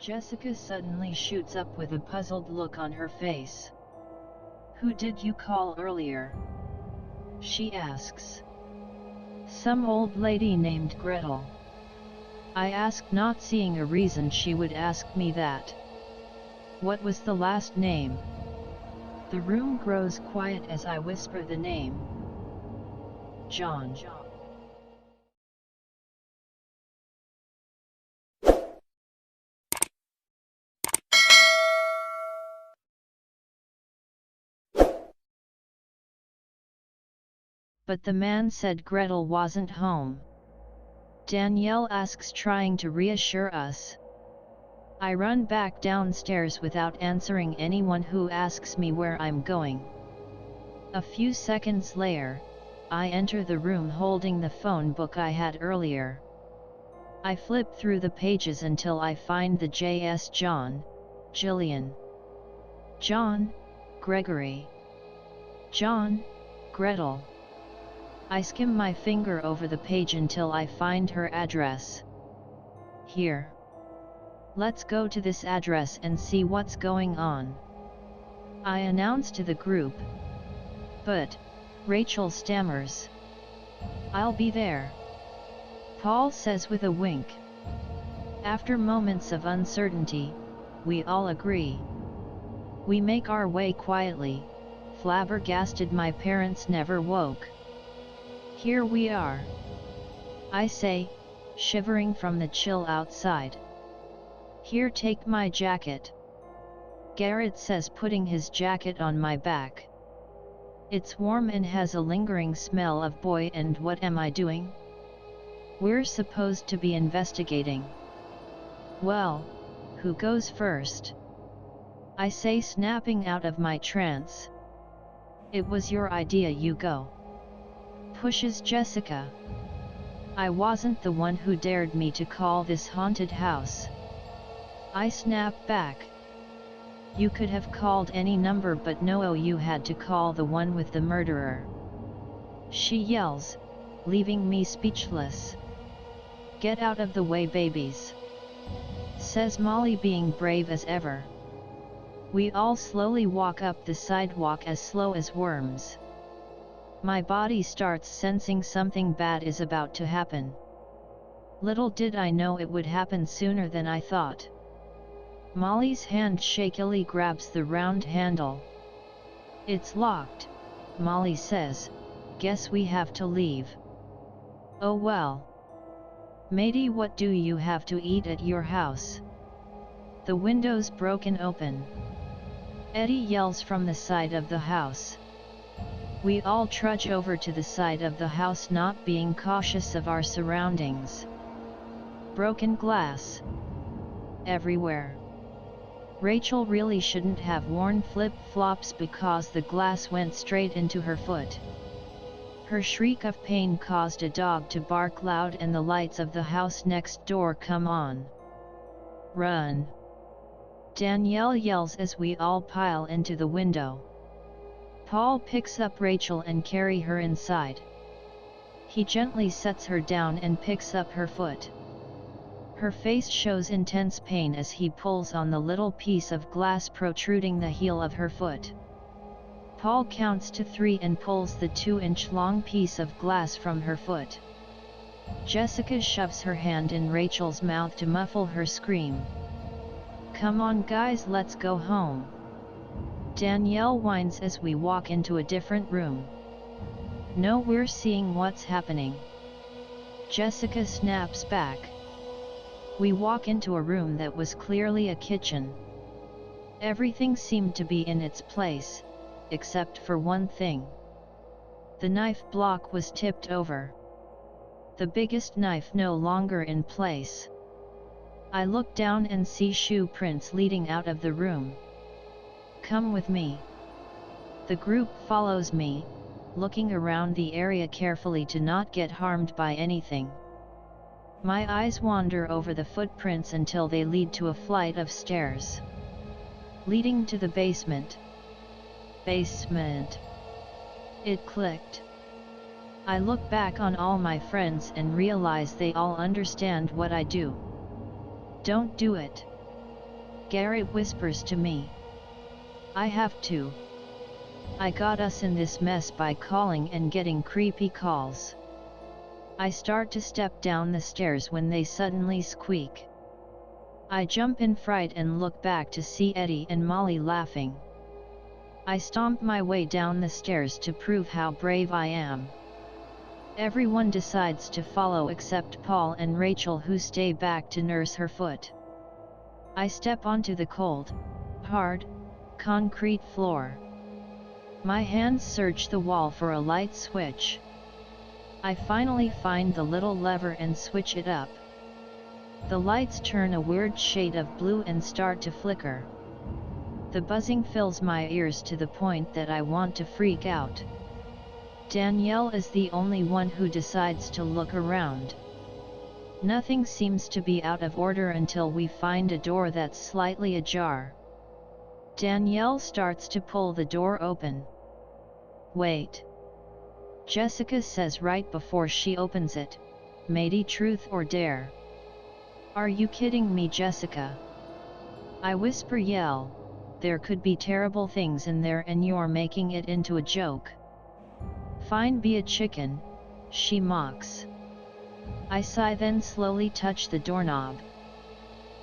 Jessica suddenly shoots up with a puzzled look on her face. "Who did you call earlier?" she asks. "Some old lady named Gretel." I ask, not seeing a reason she would ask me that. "What was the last name?" The room grows quiet as I whisper the name. "John." But the man said Gretel wasn't home. Danielle asks, trying to reassure us. I run back downstairs without answering anyone who asks me where I'm going. A few seconds later, I enter the room holding the phone book I had earlier. I flip through the pages until I find the J.S. John, Jillian. John, Gregory. John, Gretel. I skim my finger over the page until I find her address. Here. Let's go to this address and see what's going on, I announce to the group. But, Rachel stammers. "I'll be there," Paul says with a wink. After moments of uncertainty, we all agree. We make our way quietly, flabbergasted my parents never woke. "Here we are," I say, shivering from the chill outside. "Here, take my jacket," Garrett says, putting his jacket on my back. It's warm and has a lingering smell of boy, and what am I doing? We're supposed to be investigating. "Well, who goes first?" I say, snapping out of my trance. "It was your idea, you go," pushes Jessica. "I wasn't the one who dared me to call this haunted house," I snap back. "You could have called any number, but no, you had to call the one with the murderer," she yells, leaving me speechless. "Get out of the way, babies," says Molly, being brave as ever. We all slowly walk up the sidewalk, as slow as worms. My body starts sensing something bad is about to happen. Little did I know it would happen sooner than I thought. Molly's hand shakily grabs the round handle. "It's locked," Molly says. "Guess we have to leave." "Oh well. Madi, what do you have to eat at your house?" The window's broken open. Eddie yells from the side of the house. We all trudge over to the side of the house, not being cautious of our surroundings. Broken glass everywhere. Rachel really shouldn't have worn flip-flops because the glass went straight into her foot. Her shriek of pain caused a dog to bark loud, and the lights of the house next door come on. "Run!" Danielle yells as we all pile into the window. Paul picks up Rachel and carries her inside. He gently sets her down and picks up her foot. Her face shows intense pain as he pulls on the little piece of glass protruding the heel of her foot. Paul counts to 3 and pulls the 2-inch-long piece of glass from her foot. Jessica shoves her hand in Rachel's mouth to muffle her scream. "Come on guys, let's go home," Danielle whines as we walk into a different room. "No, we're seeing what's happening," Jessica snaps back. We walk into a room that was clearly a kitchen. Everything seemed to be in its place, except for one thing. The knife block was tipped over. The biggest knife no longer in place. I look down and see shoe prints leading out of the room. "Come with me." The group follows me, looking around the area carefully to not get harmed by anything. My eyes wander over the footprints until they lead to a flight of stairs leading to the basement. Basement. It clicked. I look back on all my friends and realize they all understand what I do. "Don't do it," Garrett whispers to me. I have to. I got us in this mess by calling and getting creepy calls. I start to step down the stairs when they suddenly squeak. I jump in fright and look back to see Eddie and Molly laughing. I stomp my way down the stairs to prove how brave I am. Everyone decides to follow except Paul and Rachel, who stay back to nurse her foot. I step onto the cold, hard, concrete floor. My hands search the wall for a light switch. I finally find the little lever and switch it up. The lights turn a weird shade of blue and start to flicker. The buzzing fills my ears to the point that I want to freak out. Danielle is the only one who decides to look around. Nothing seems to be out of order until we find a door that's slightly ajar. Danielle starts to pull the door open. Wait. Jessica says right before she opens it, Madi, truth or dare? Are you kidding me, Jessica? I whisper yell, there could be terrible things in there and you're making it into a joke. Fine, be a chicken, she mocks. I sigh, then slowly touch the doorknob.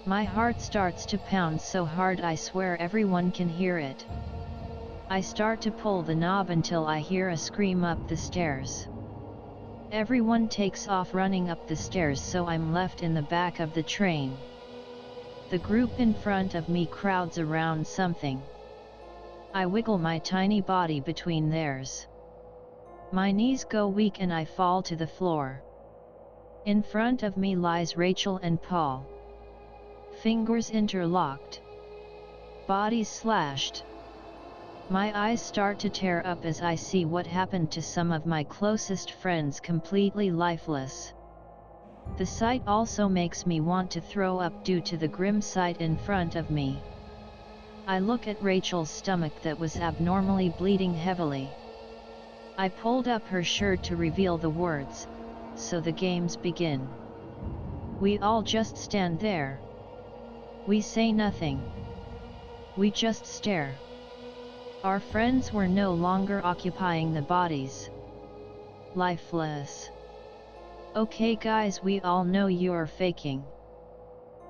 My heart starts to pound so hard I swear everyone can hear it. I start to pull the knob until I hear a scream up the stairs. Everyone takes off running up the stairs, so I'm left in the back of the train. The group in front of me crowds around something. I wiggle my tiny body between theirs. My knees go weak and I fall to the floor. In front of me lies Rachel and Paul. Fingers interlocked. Bodies slashed. My eyes start to tear up as I see what happened to some of my closest friends, completely lifeless. The sight also makes me want to throw up due to the grim sight in front of me. I look at Rachel's stomach that was abnormally bleeding heavily. I pulled up her shirt to reveal the words, "So the games begin." We all just stand there. We say nothing. We just stare. Our friends were no longer occupying the bodies. Lifeless. Okay guys, we all know you're faking.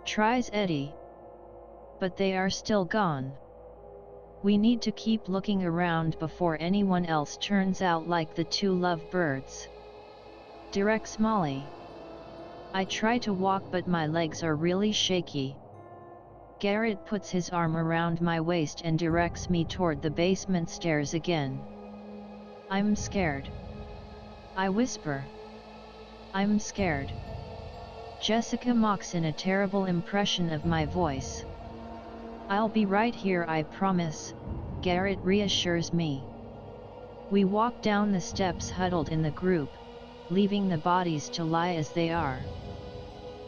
Tries Eddie. But they are still gone. We need to keep looking around before anyone else turns out like the two lovebirds. Directs Molly. I try to walk but my legs are really shaky. Garrett puts his arm around my waist and directs me toward the basement stairs again. I'm scared. I whisper. I'm scared. Jessica mocks in a terrible impression of my voice. I'll be right here, I promise, Garrett reassures me. We walk down the steps huddled in the group, leaving the bodies to lie as they are.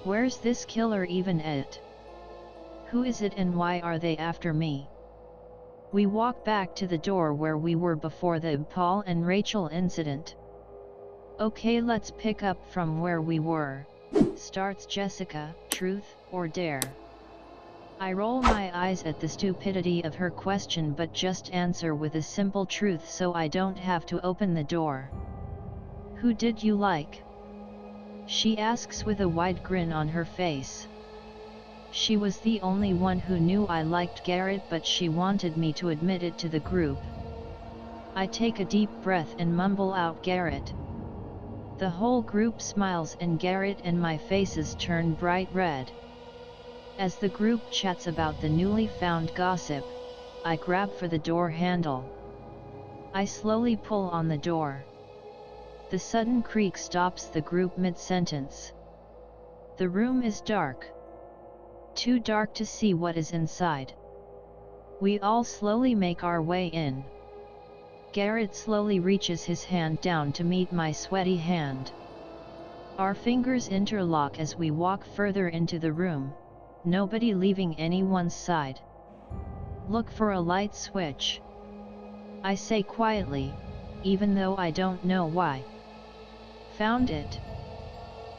Where's this killer even at? Who is it and why are they after me? We walk back to the door where we were before the Paul and Rachel incident. Okay, let's pick up from where we were, starts Jessica, truth or dare? I roll my eyes at the stupidity of her question but just answer with a simple truth so I don't have to open the door. Who did you like? She asks with a wide grin on her face. She was the only one who knew I liked Garrett, but she wanted me to admit it to the group. I take a deep breath and mumble out Garrett. The whole group smiles and Garrett and my faces turn bright red. As the group chats about the newly found gossip, I grab for the door handle. I slowly pull on the door. The sudden creak stops the group mid-sentence. The room is dark. Too dark to see what is inside. We all slowly make our way in. Garrett slowly reaches his hand down to meet my sweaty hand. Our fingers interlock as we walk further into the room, nobody leaving anyone's side. Look for a light switch, I say quietly, even though I don't know why. Found it,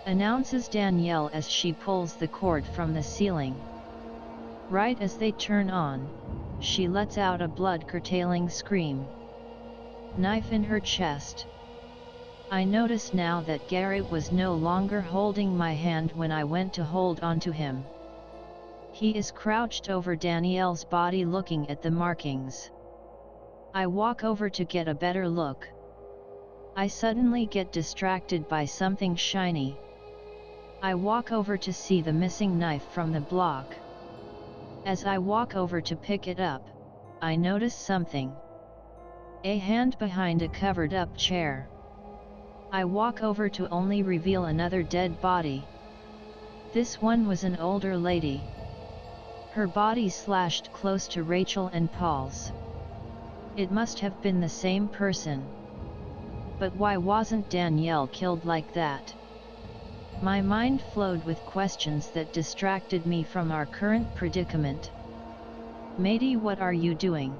announces Danielle as she pulls the cord from the ceiling. Right as they turn on, she lets out a blood-curtailing scream. Knife in her chest. I notice now that Garrett was no longer holding my hand when I went to hold onto him. He is crouched over Danielle's body looking at the markings. I walk over to get a better look. I suddenly get distracted by something shiny. I walk over to see the missing knife from the block. As I walk over to pick it up, I notice something. A hand behind a covered-up chair. I walk over to only reveal another dead body. This one was an older lady. Her body slashed close to Rachel and Paul's. It must have been the same person. But why wasn't Danielle killed like that? My mind flowed with questions that distracted me from our current predicament. "Madi, what are you doing?"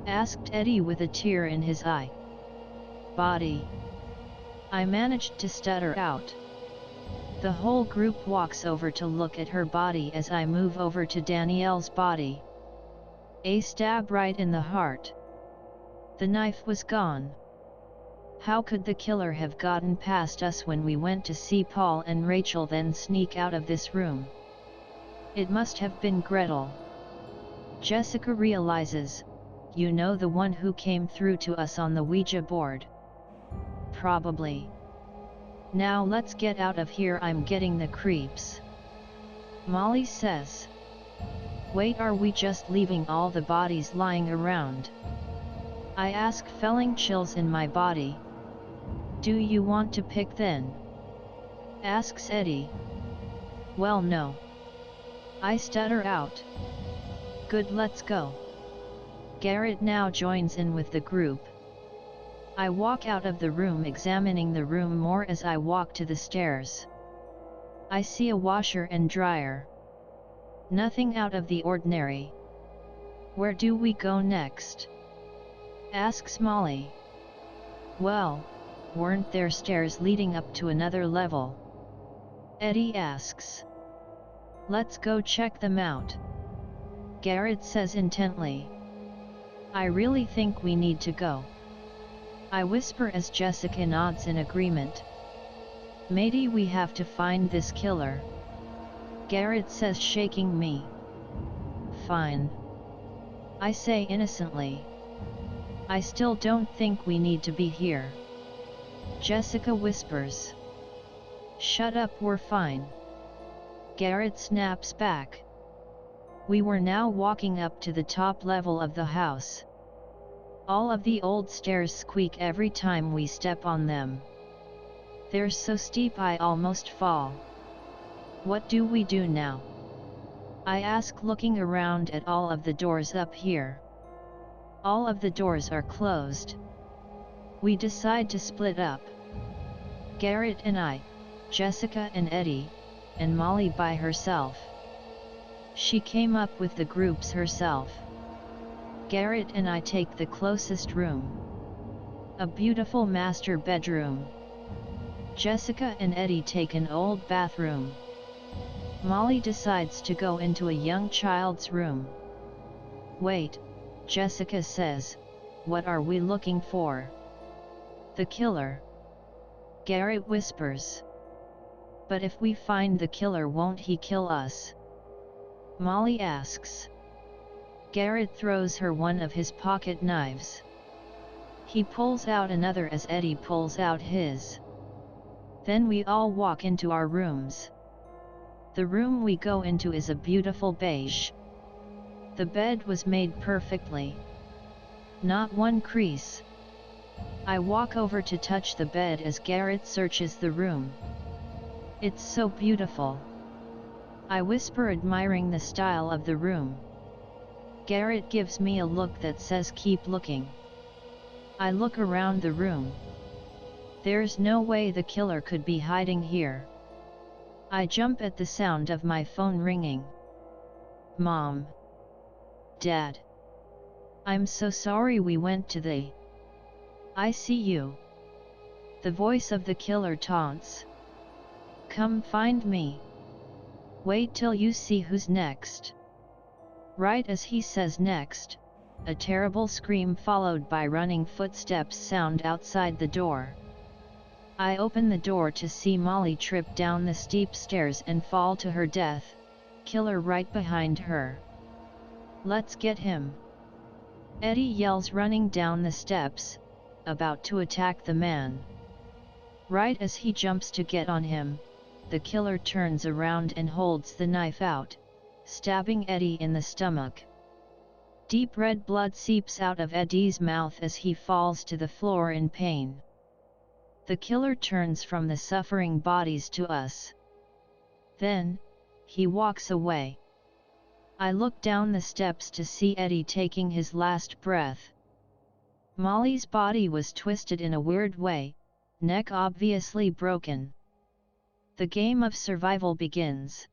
asked Eddie with a tear in his eye. "Body," I managed to stutter out. The whole group walks over to look at her body as I move over to Danielle's body. A stab right in the heart. The knife was gone. How could the killer have gotten past us when we went to see Paul and Rachel, then sneak out of this room? It must have been Gretel. Jessica realizes, you know, the one who came through to us on the Ouija board. Probably. Now let's get out of here, I'm getting the creeps. Molly says. Wait, are we just leaving all the bodies lying around? I ask, feeling chills in my body. Do you want to pick then? Asks Eddie. Well, no. I stutter out. Good, let's go. Garrett now joins in with the group. I walk out of the room, examining the room more as I walk to the stairs. I see a washer and dryer. Nothing out of the ordinary. Where do we go next? Asks Molly. Well, weren't there stairs leading up to another level? Eddie asks. Let's go check them out. Garrett says intently. I really think we need to go. I whisper as Jessica nods in agreement. Madi, we have to find this killer. Garrett says, shaking me. Fine. I say innocently. I still don't think we need to be here. Jessica whispers. Shut up, we're fine. Garrett snaps back. We were now walking up to the top level of the house. All of the old stairs squeak every time we step on them. They're so steep I almost fall. What do we do now? I ask, looking around at all of the doors up here. All of the doors are closed. We decide to split up. Garrett and I, Jessica and Eddie, and Molly by herself. She came up with the groups herself. Garrett and I take the closest room. A beautiful master bedroom. Jessica and Eddie take an old bathroom. Molly decides to go into a young child's room. Wait, Jessica says, what are we looking for? The killer. Garrett whispers. But if we find the killer, won't he kill us? Molly asks. Garrett throws her one of his pocket knives. He pulls out another as Eddie pulls out his. Then we all walk into our rooms. The room we go into is a beautiful beige. The bed was made perfectly. Not one crease. I walk over to touch the bed as Garrett searches the room. It's so beautiful. I whisper, admiring the style of the room. Garrett gives me a look that says keep looking. I look around the room. There's no way the killer could be hiding here. I jump at the sound of my phone ringing. Mom. Dad. I'm so sorry we went to the ICU. The voice of the killer taunts. Come find me. Wait till you see who's next. Right as he says next, a terrible scream followed by running footsteps sound outside the door. I open the door to see Molly trip down the steep stairs and fall to her death, killer right behind her. "Let's get him!" Eddie yells, running down the steps, about to attack the man. Right as he jumps to get on him, the killer turns around and holds the knife out, stabbing Eddie in the stomach. Deep red blood seeps out of Eddie's mouth as he falls to the floor in pain. The killer turns from the suffering bodies to us. Then, he walks away. I look down the steps to see Eddie taking his last breath. Molly's body was twisted in a weird way, neck obviously broken. The game of survival begins.